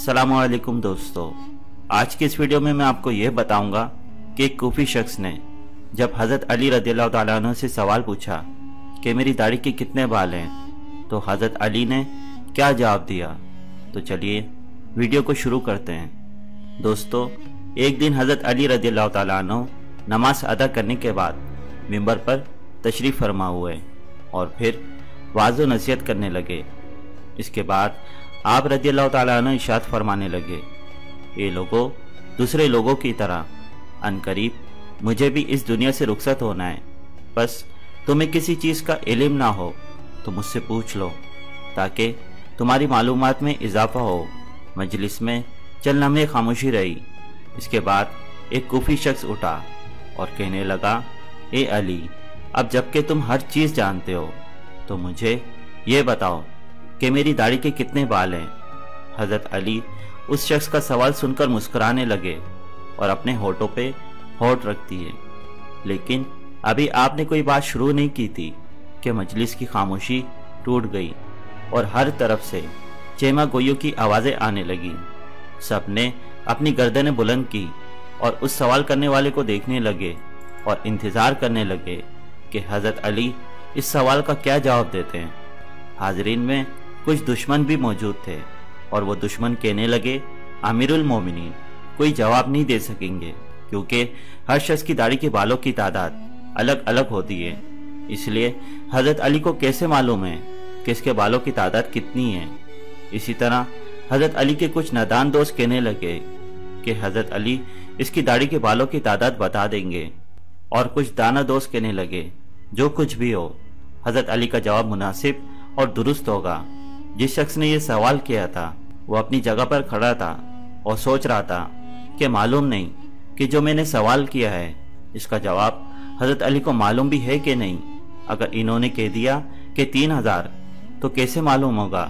अस्सलामुअलैकुम दोस्तों, आज की इस वीडियो में मैं आपको यह बताऊंगा कि एक कूफी शख्स ने जब हज़रत अली रज़ियल्लाहु ताला अन्हु से सवाल पूछा कि मेरी दाढ़ी के कितने बाल हैं, तो हज़रत अली ने क्या जवाब दिया। तो चलिए वीडियो को शुरू करते हैं। दोस्तों, एक दिन हज़रत अली रज़ियल्लाहु ताला अन्हु नमाज अदा करने के बाद मिंबर पर तशरीफ़ फरमा हुए और फिर वाज़ व नसीहत करने लगे। इसके बाद आप रज़ियल्लाहु ताला अन्हु इरशाद फरमाने लगे, ये लोगों, दूसरे लोगों की तरह अनकरीब मुझे भी इस दुनिया से रुखसत होना है। बस तुम्हें किसी चीज़ का इल्म ना हो तो मुझसे पूछ लो, ताकि तुम्हारी मालूमात में इजाफा हो। मजलिस में चंद लम्हे खामोशी रही। इसके बाद एक कूफी शख्स उठा और कहने लगा, ए अली, अब जबकि तुम हर चीज़ जानते हो तो मुझे ये बताओ कि मेरी दाढ़ी के कितने बाल हैं। हज़रत अली उस शख्स का सवाल सुनकर मुस्कुराने लगे और अपने होठों पे होठ रख दिए। लेकिन अभी आपने कोई बात शुरू नहीं की थी कि मजलिस की खामोशी टूट गई और हर तरफ से चेमा गोइयों की आवाज़ें आने लगी। सबने अपनी गर्दनें बुलंद की और उस सवाल करने वाले को देखने लगे और इंतज़ार करने लगे कि हज़रत अली इस सवाल का क्या जवाब देते हैं। हाज़रीन में कुछ दुश्मन भी मौजूद थे और वो दुश्मन कहने लगे, आमिरुल मोमिनीन कोई जवाब नहीं दे सकेंगे, क्योंकि हर शख्स की दाढ़ी के बालों की तादाद अलग अलग होती है। इसलिए हज़रत अली को कैसे मालूम है कि इसके बालों की तादाद कितनी है। इसी तरह हज़रत अली के कुछ नादान दोस्त कहने लगे कि हज़रत अली इसकी दाढ़ी के बालों की तादाद बता देंगे, और कुछ दाना दोस्त कहने लगे, जो कुछ भी हो हज़रत अली का जवाब मुनासिब और दुरुस्त होगा। जिस शख्स ने यह सवाल किया था वो अपनी जगह पर खड़ा था और सोच रहा था कि मालूम नहीं कि जो मैंने सवाल किया है इसका जवाब हज़रत अली को मालूम भी है कि नहीं। अगर इन्होंने कह दिया कि 3000, तो कैसे मालूम होगा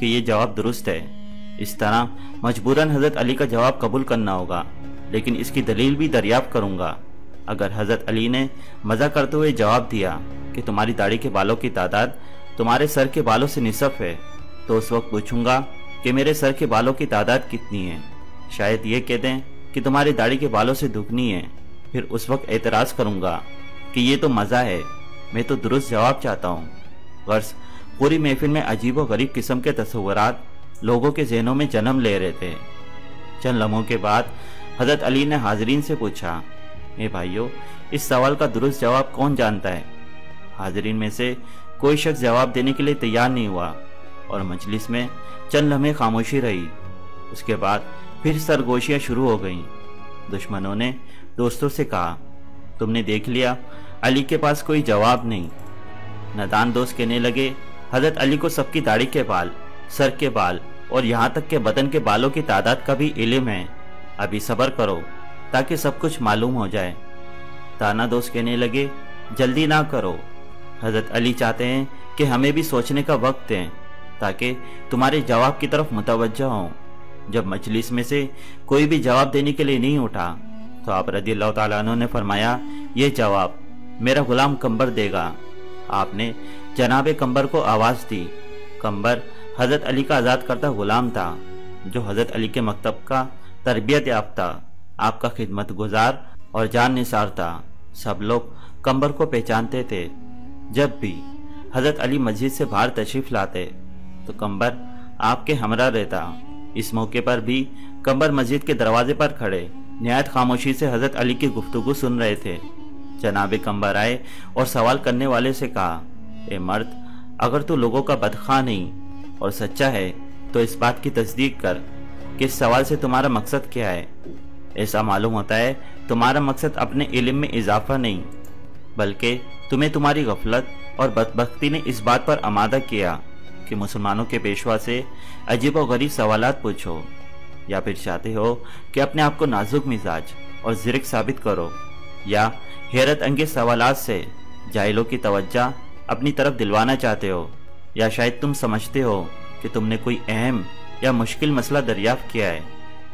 कि ये जवाब दुरुस्त है। इस तरह मजबूरन हज़रत अली का जवाब कबूल करना होगा, लेकिन इसकी दलील भी दरियाफ्त करूँगा। अगर हज़रत अली ने मज़ा करते हुए जवाब दिया कि तुम्हारी दाढ़ी के बालों की तादाद तुम्हारे सर के बालों से निसफ है, तो उस वक्त पूछूंगा कि मेरे सर के बालों की तादाद कितनी है। शायद ये कह दें कि तुम्हारी दाढ़ी के बालों से दुगनी है, फिर उस वक्त एतराज़ करूंगा कि ये तो मज़ा है, मैं तो दुरुस्त जवाब चाहता हूँ। गर्ज पूरी महफिल में अजीब व गरीब किस्म के तस्वुरात लोगों के जहनों में जन्म ले रहे थे। चंद लम्हों के बाद हज़रत अली ने हाज़रीन से पूछा, ए भाइयों, इस सवाल का दुरुस्त जवाब कौन जानता है। हाज़रीन में से कोई शख्स जवाब देने के लिए तैयार नहीं हुआ और मजलिस में चंद लम्हे खामोशी रही। उसके बाद फिर सरगोशियाँ शुरू हो गईं। दुश्मनों ने दोस्तों से कहा, तुमने देख लिया, अली के पास कोई जवाब नहीं। नादान दोस्त कहने लगे, हज़रत अली को सबकी दाढ़ी के बाल, सर के बाल और यहाँ तक के बदन के बालों की तादाद का भी इल्म है। अभी सब्र करो ताकि सब कुछ मालूम हो जाए। दाना दोस्त कहने लगे, जल्दी ना करो, हज़रत अली चाहते हैं कि हमें भी सोचने का वक्त दें ताकि तुम्हारे जवाब की तरफ मुतवज्जह हों। जब मजलिस में से कोई भी जवाब देने के लिए नहीं उठा तो आप रज़ियल्लाहु ताला अन्हु ने फरमाया, ये जवाब मेरा गुलाम कंबर देगा। आपने जनाब कंबर को आवाज़ दी। कंबर हज़रत अली का आज़ाद करता गुलाम था, जो हज़रत अली के मकतब का तरबियत याफ्ता, आपका खिदमत गुजार और जान निसार था। सब लोग कंबर को पहचानते थे। जब भी हज़रत अली मस्जिद से बाहर तशरीफ़ लाते तो कंबर आपके हमरा रहता। इस मौके पर भी कंबर मस्जिद के दरवाजे पर खड़े निहायत खामोशी से हज़रत अली की गुफ्तगू सुन रहे थे। जनाब कंबर आए और सवाल करने वाले से कहा, ए मर्द, अगर तू लोगों का बदखा नहीं और सच्चा है तो इस बात की तस्दीक कर कि इस सवाल से तुम्हारा मकसद क्या है। ऐसा मालूम होता है तुम्हारा मकसद अपने इल्म में इजाफा नहीं, बल्कि तुम्हें तुम्हारी गफलत और बदबख्ती ने इस बात पर आमादा किया कि मुसलमानों के पेशवा से अजीब व गरीब सवालात पूछो, या फिर चाहते हो कि अपने आप को नाजुक मिजाज और ज़िरक साबित करो, या हैरत अंगेज सवालात से जाहिलों की तवज्जो अपनी तरफ दिलवाना चाहते हो, या शायद तुम समझते हो कि तुमने कोई अहम या मुश्किल मसला दरियाफ्त किया है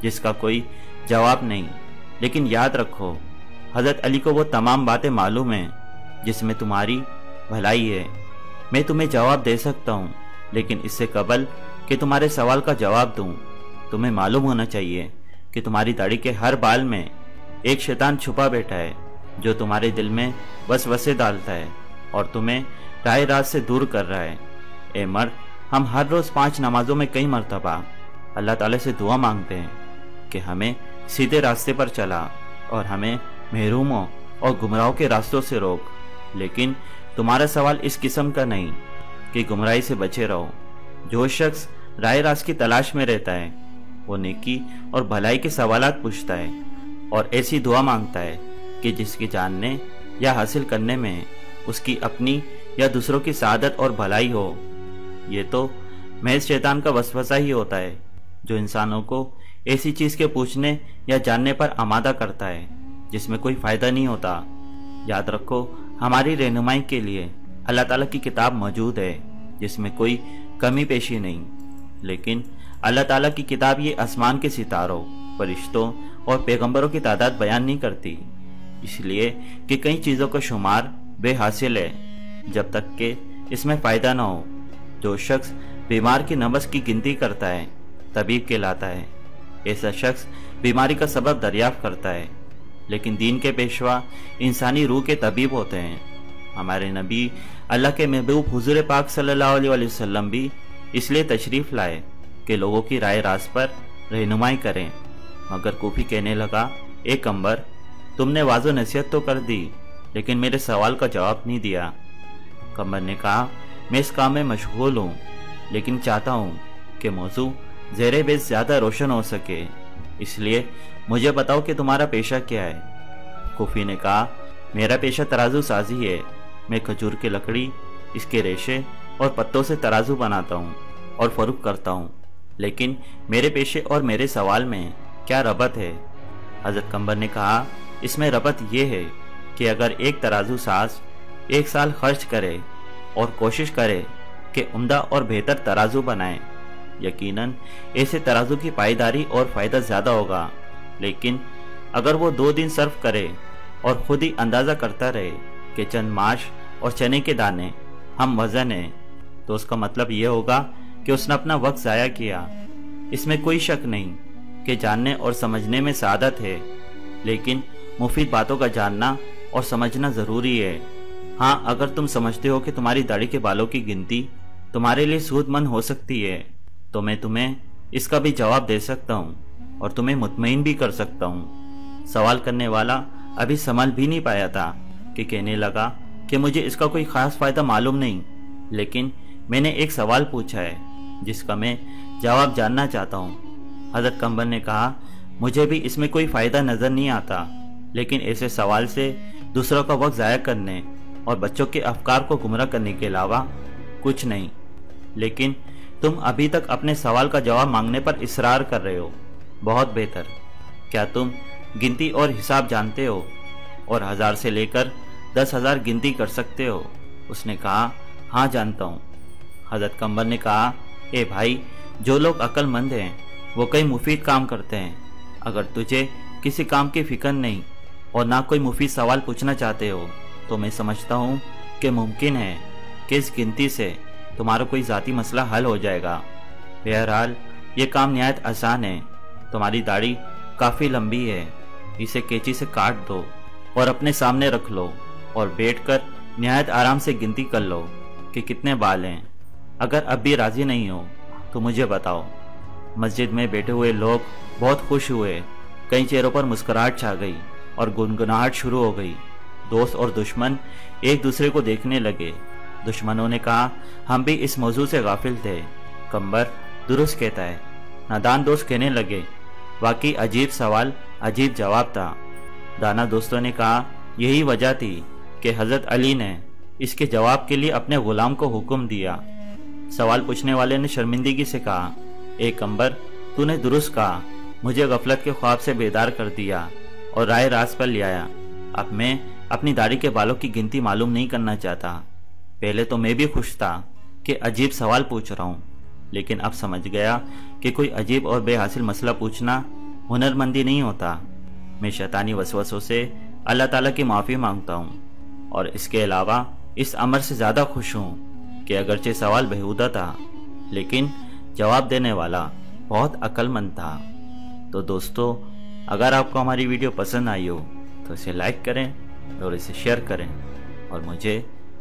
जिसका कोई जवाब नहीं। लेकिन याद रखो, हज़रत अली को वो तमाम बातें मालूम हैं जिसमें तुम्हारी भलाई है। मैं तुम्हें जवाब दे सकता हूँ, लेकिन इससे कबल कि तुम्हारे सवाल का जवाब दूँ, तुम्हें मालूम होना चाहिए कि तुम्हारी दाढ़ी के हर बाल में एक शैतान छुपा बैठा है जो तुम्हारे दिल में वसवसे डालता है और तुम्हें राह रात से दूर कर रहा है। ए मर्द, हम हर रोज 5 नमाजों में कई मरतबा अल्लाह ताला से दुआ मांगते हैं कि हमें सीधे रास्ते पर चला और हमें महरूमों और गुमराहों के रास्तों से रोक। लेकिन तुम्हारा सवाल इस किस्म का नहीं कि गुमराही से बचे रहो। जो शख्स राह रास्त की तलाश में रहता है वो नेकी और भलाई के सवालात पूछता है और ऐसी दुआ मांगता है कि जिसकी जानने या हासिल करने में उसकी अपनी या दूसरों की सादत और भलाई हो। ये तो महज शैतान का वसवसा ही होता है जो इंसानों को ऐसी चीज के पूछने या जानने पर आमादा करता है जिसमें कोई फायदा नहीं होता। याद रखो, हमारी रहनुमाई के लिए अल्लाह ताला की किताब मौजूद है जिसमें कोई कमी पेशी नहीं, लेकिन अल्लाह ताला की किताब ये आसमान के सितारों, फरिश्तों और पैगंबरों की तादाद बयान नहीं करती, इसलिए कि कई चीज़ों का शुमार बेहासिल है जब तक कि इसमें फ़ायदा ना हो। जो शख्स बीमार की नब्ज़ की गिनती करता है तबीब कहलाता है। ऐसा शख्स बीमारी का सबब दरियाफ्त करता है, लेकिन दीन के पेशवा इंसानी रूह के तबीब होते हैं। हमारे नबी अल्लाह के महबूब हुजूर पाक सल्लल्लाहु अलैहि वसल्लम भी इसलिए तशरीफ़ लाए कि लोगों की राय रास्त पर रहनुमाई करें। मगर कूफी कहने लगा, ए कंबर, तुमने वाज़ो नसीहत तो कर दी लेकिन मेरे सवाल का जवाब नहीं दिया। कंबर ने कहा, मैं इस काम में मशगूल हूँ, लेकिन चाहता हूँ कि मौजू ज़ेरे बेस ज़्यादा रोशन हो सके, इसलिए मुझे बताओ कि तुम्हारा पेशा क्या है। कूफी ने कहा, मेरा पेशा तराजू साजी है। मैं खजूर की लकड़ी, इसके रेशे और पत्तों से तराजू बनाता हूँ और फरोख्त करता हूँ, लेकिन मेरे पेशे और मेरे सवाल में क्या रबत है। हज़रत कंबर ने कहा, इसमें रबत यह है कि अगर एक तराजू साज 1 साल खर्च करे और कोशिश करे कि उम्दा और बेहतर तराजू बनाए, यकीनन ऐसे तराजू की पायदारी और फ़ायदा ज़्यादा होगा। लेकिन अगर वो 2 दिन सर्फ करे और ख़ुद ही अंदाज़ा करता रहे कि चंद माश और चने के दाने हम वज़न हैं, तो उसका मतलब ये होगा कि उसने अपना वक्त ज़ाया किया। इसमें कोई शक नहीं कि जानने और समझने में सादत है, लेकिन मुफीद बातों का जानना और समझना ज़रूरी है। हाँ, अगर तुम समझते हो कि तुम्हारी दाढ़ी के बालों की गिनती तुम्हारे लिए सूदमंद हो सकती है, तो मैं तुम्हें इसका भी जवाब दे सकता हूँ और तुम्हें मुतमईन भी कर सकता हूँ। सवाल करने वाला अभी संभल भी नहीं पाया था कि कहने लगा कि मुझे इसका कोई ख़ास फ़ायदा मालूम नहीं, लेकिन मैंने एक सवाल पूछा है जिसका मैं जवाब जानना चाहता हूँ। हज़रत कंबर ने कहा, मुझे भी इसमें कोई फ़ायदा नज़र नहीं आता, लेकिन ऐसे सवाल से दूसरों का वक्त ज़ाया करने और बच्चों के अफकार को गुमराह करने के अलावा कुछ नहीं। लेकिन तुम अभी तक अपने सवाल का जवाब मांगने पर इसरार कर रहे हो। बहुत बेहतर। क्या तुम गिनती और हिसाब जानते हो और 1000 से लेकर 10,000 गिनती कर सकते हो? उसने कहा, हाँ जानता हूँ। हज़रत कंबर ने कहा, ए भाई, जो लोग अक्लमंद हैं वो कई मुफीद काम करते हैं। अगर तुझे किसी काम की फिक्र नहीं और ना कोई मुफीद सवाल पूछना चाहते हो, तो मैं समझता हूँ कि मुमकिन है कि इस गिनती से तुम्हारा कोई ज़ाती मसला हल हो जाएगा। बहरहाल ये काम निहायत आसान है। तुम्हारी दाढ़ी काफ़ी लंबी है, इसे कैंची से काट दो और अपने सामने रख लो और बैठकर निहायत आराम से गिनती कर लो कि कितने बाल हैं। अगर अब भी राज़ी नहीं हो तो मुझे बताओ। मस्जिद में बैठे हुए लोग बहुत खुश हुए। कई चेहरों पर मुस्कुराहट छा गई और गुनगुनाहट शुरू हो गई। दोस्त और दुश्मन एक दूसरे को देखने लगे। दुश्मनों ने कहा, हम भी इस मौजू से गाफिल थे। कंबर दुरुस्त कहता है। नादान दोस्त कहने लगे, वाकई अजीब सवाल अजीब जवाब था। दाना दोस्तों ने कहा, यही वजह थी कि हज़रत अली ने इसके जवाब के लिए अपने गुलाम को हुक्म दिया। सवाल पूछने वाले ने शर्मिंदगी से कहा, ए कंबर, तूने दुरुस्त कहा, मुझे गफलत के ख्वाब से बेदार कर दिया और राय रास्त पर ले आया। अब मैं अपनी दाढ़ी के बालों की गिनती मालूम नहीं करना चाहता। पहले तो मैं भी खुश था कि अजीब सवाल पूछ रहा हूँ, लेकिन अब समझ गया कि कोई अजीब और बेहासिल मसला पूछना हुनरमंदी नहीं होता। मैं शैतानी वसवसों से अल्लाह ताला की माफ़ी मांगता हूँ और इसके अलावा इस अमर से ज़्यादा खुश हूँ कि अगरचे सवाल बेहुदा था, लेकिन जवाब देने वाला बहुत अक्लमंद था। तो दोस्तों, अगर आपको हमारी वीडियो पसंद आई हो तो इसे लाइक करें और इसे शेयर करें और मुझे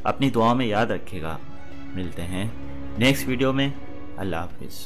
अपनी दुआओं में याद रखिएगा। मिलते हैं नेक्स्ट वीडियो में। अल्लाह हाफिज़।